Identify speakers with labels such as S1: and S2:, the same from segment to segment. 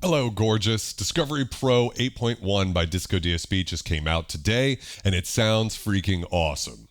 S1: Hello, gorgeous. Discovery Pro 8.1 by DiscoDSP just came out today, and it sounds freaking awesome.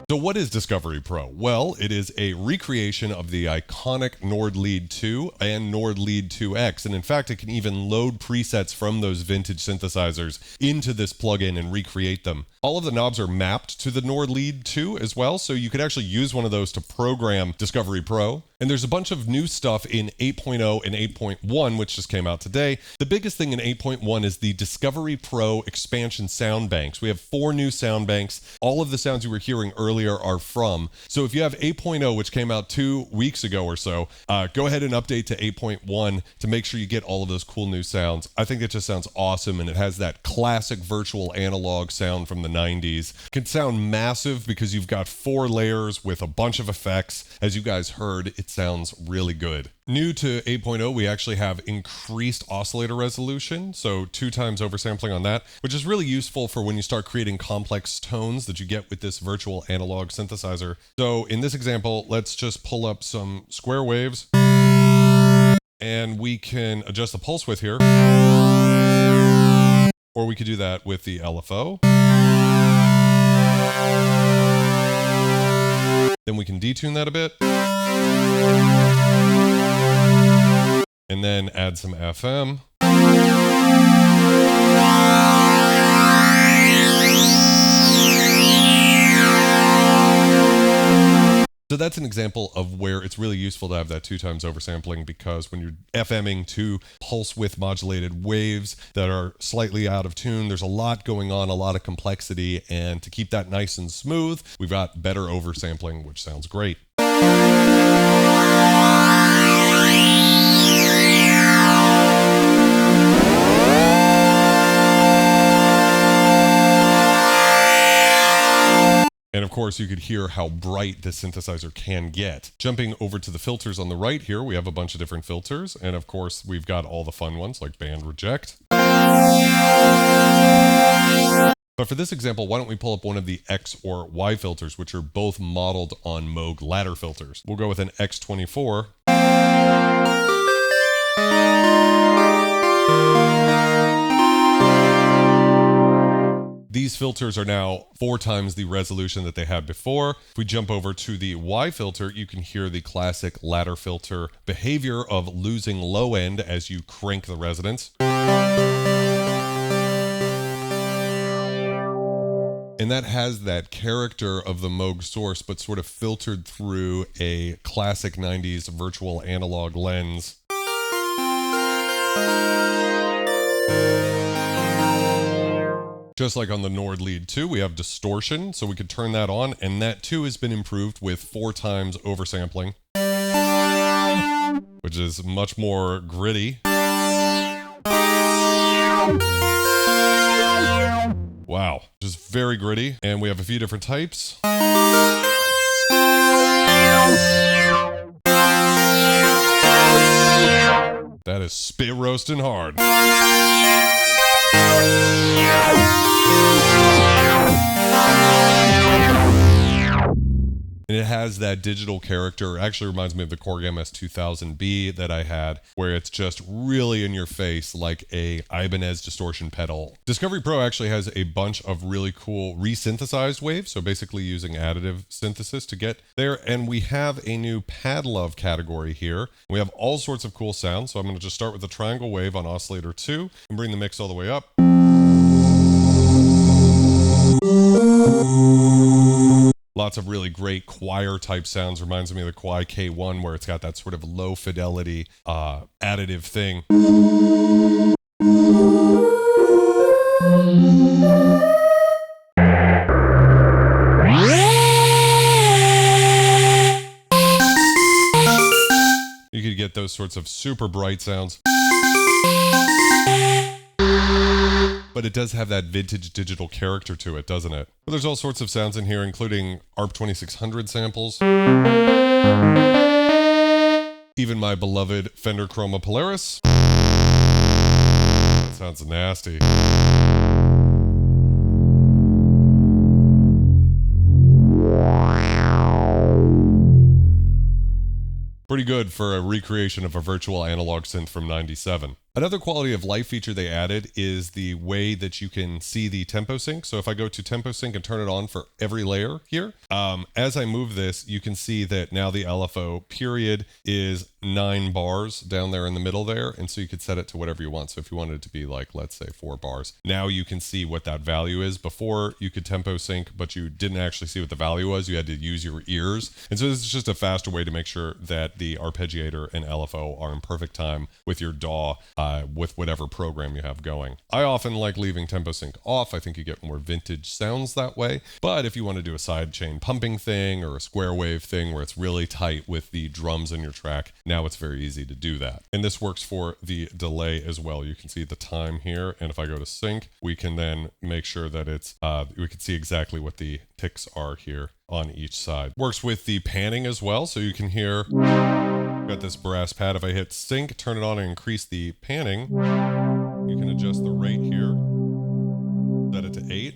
S1: What is Discovery Pro? Well, it is a recreation of the iconic Nord Lead 2 and Nord Lead 2X, and in fact, it can even load presets from those vintage synthesizers into this plugin and recreate them. All of the knobs are mapped to the Nord Lead 2 as well, so you could actually use one of those to program Discovery Pro. And there's a bunch of new stuff in 8.0 and 8.1, which just came out today. The biggest thing in 8.1 is the Discovery Pro expansion sound banks. We have 4 new sound banks. All of the sounds you were hearing earlier are from. So if you have 8.0, which came out 2 weeks ago or so, go ahead and update to 8.1 to make sure you get all of those cool new sounds. I think it just sounds awesome, and it has that classic virtual analog sound from the 90s. It can sound massive because you've got 4 layers with a bunch of effects. As you guys heard, it sounds really good. New to 8.0, we actually have increased oscillator resolution, so 2 times oversampling on that, which is really useful for when you start creating complex tones that you get with this virtual analog synthesizer. So in this example, let's just pull up some square waves, and we can adjust the pulse width here, or we could do that with the LFO. Then we can detune that a bit. And then add some FM. So that's an example of where it's really useful to have that 2 times oversampling, because when you're FMing to pulse width modulated waves that are slightly out of tune, there's a lot going on, a lot of complexity, and to keep that nice and smooth, we've got better oversampling, which sounds great. And of course, you could hear how bright this synthesizer can get. Jumping over to the filters on the right here, we have a bunch of different filters. And of course, we've got all the fun ones like band reject. But for this example, why don't we pull up one of the X or Y filters, which are both modeled on Moog Ladder filters. We'll go with an X24. These filters are now 4 times the resolution that they had before. If we jump over to the Y filter, you can hear the classic ladder filter behavior of losing low end as you crank the resonance. And that has that character of the Moog source, but sort of filtered through a classic 90s virtual analog lens. Just like on the Nord Lead 2, we have distortion, so we could turn that on, and that too has been improved with 4 times oversampling, which is much more gritty. Wow, just very gritty. And we have a few different types. That is spit roasting hard. And it has that digital character. It actually reminds me of the Korg MS-2000B that I had, where it's just really in your face like a Ibanez distortion pedal. Discovery Pro actually has a bunch of really cool resynthesized waves, so basically using additive synthesis to get there. And we have a new pad love category here. We have all sorts of cool sounds, so I'm going to just start with the triangle wave on Oscillator 2 and bring the mix all the way up. Lots of really great choir type sounds. Reminds me of the Kwai K1, where it's got that sort of low fidelity additive thing. You could get those sorts of super bright sounds. But it does have that vintage digital character to it, doesn't it? But there's all sorts of sounds in here, including ARP 2600 samples. Even my beloved Fender Chroma Polaris. That sounds nasty. Pretty good for a recreation of a virtual analog synth from '97. Another quality of life feature they added is the way that you can see the tempo sync. So if I go to tempo sync and turn it on for every layer here, as I move this, you can see that now the LFO period is 9 bars down there in the middle there. And so you could set it to whatever you want. So if you wanted it to be like, let's say 4 bars, now you can see what that value is. Before you could tempo sync, but you didn't actually see what the value was. You had to use your ears. And so this is just a faster way to make sure that the arpeggiator and LFO are in perfect time with your DAW, with whatever program you have going. I often like leaving tempo sync off. I think you get more vintage sounds that way. But if you want to do a sidechain pumping thing or a square wave thing where it's really tight with the drums in your track, now it's very easy to do that. And this works for the delay as well. You can see the time here. And if I go to sync, we can then make sure that it's, we can see exactly what the ticks are here on each side. Works with the panning as well. So you can hear, got this brass pad. If I hit sync, turn it on and increase the panning, you can adjust the rate here, set it to 8.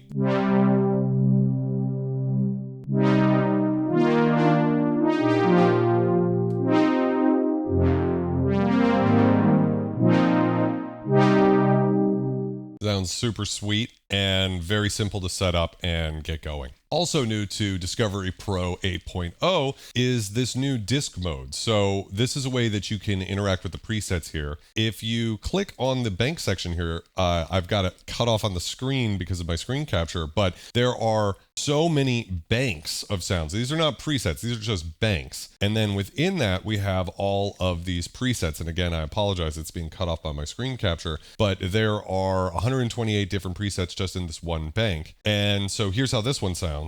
S1: Sounds super sweet and very simple to set up and get going. Also new to Discovery Pro 8.0 is this new disc mode. So this is a way that you can interact with the presets here. If you click on the bank section here, I've got it cut off on the screen because of my screen capture, but there are so many banks of sounds. These are not presets, these are just banks. And then within that, we have all of these presets. And again, I apologize, it's being cut off by my screen capture, but there are 128 different presets just in this one bank. And so here's how this one sounds.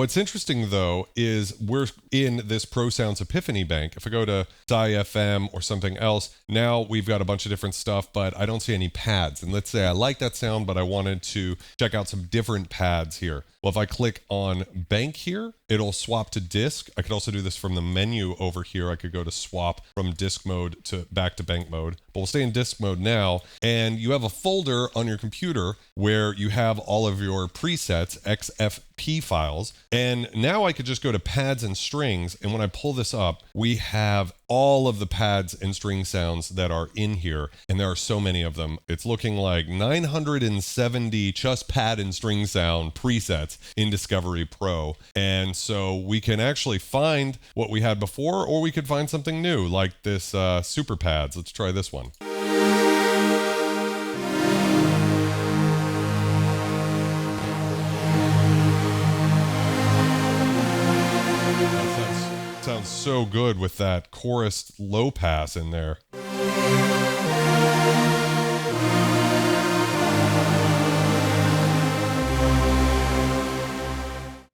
S1: What's interesting though is we're in this Pro Sounds Epiphany bank. If I go to FM or something else, now we've got a bunch of different stuff, but I don't see any pads. And let's say I like that sound, but I wanted to check out some different pads here. Well, if I click on bank here, it'll swap to disk. I could also do this from the menu over here. I could go to swap from disk mode to back to bank mode, but we'll stay in disk mode now. And you have a folder on your computer where you have all of your presets, XFP files. And now I could just go to pads and strings. And when I pull this up, we have all of the pads and string sounds that are in here. And there are so many of them. It's looking like 970 just pad and string sound presets in Discovery Pro. And so we can actually find what we had before, or we could find something new like this super pads. Let's try this one. Sounds so good with that chorus low pass in there.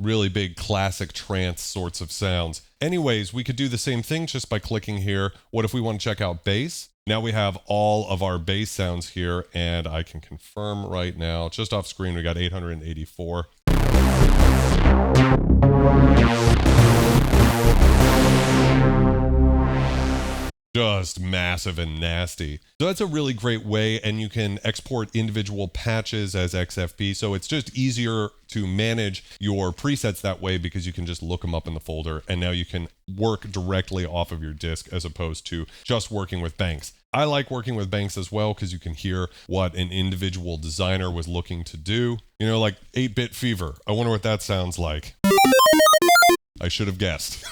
S1: Really big classic trance sorts of sounds. Anyways, we could do the same thing just by clicking here. What if we want to check out bass? Now we have all of our bass sounds here, and I can confirm right now, just off screen, we got 884. Just massive and nasty. So that's a really great way, and you can export individual patches as XFP. So it's just easier to manage your presets that way because you can just look them up in the folder, and now you can work directly off of your disk as opposed to just working with banks. I like working with banks as well because you can hear what an individual designer was looking to do. You know, like 8-Bit Fever. I wonder what that sounds like. I should have guessed.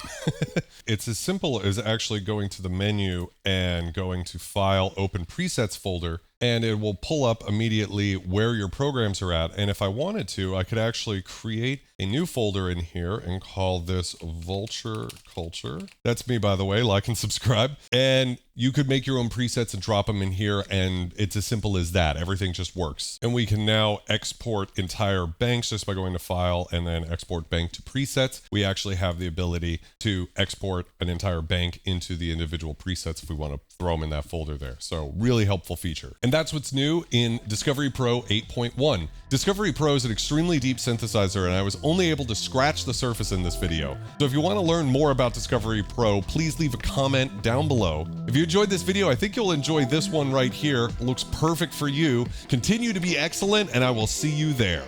S1: It's as simple as actually going to the menu and going to File, Open Presets folder, and it will pull up immediately where your programs are at. And if I wanted to, I could actually create a new folder in here and call this Vulture Culture. That's me, by the way. Like and subscribe. And you could make your own presets and drop them in here, and it's as simple as that. Everything just works. And we can now export entire banks just by going to File and then Export Bank to Presets. We actually have the ability to export an entire bank into the individual presets if we want to throw them in that folder there. So really helpful feature. And that's what's new in Discovery Pro 8.1. Discovery Pro is an extremely deep synthesizer, and I was only able to scratch the surface in this video. So if you want to learn more about Discovery Pro, please leave a comment down below. If you enjoyed this video, I think you'll enjoy this one right here. It looks perfect for you. Continue to be excellent, and I will see you there.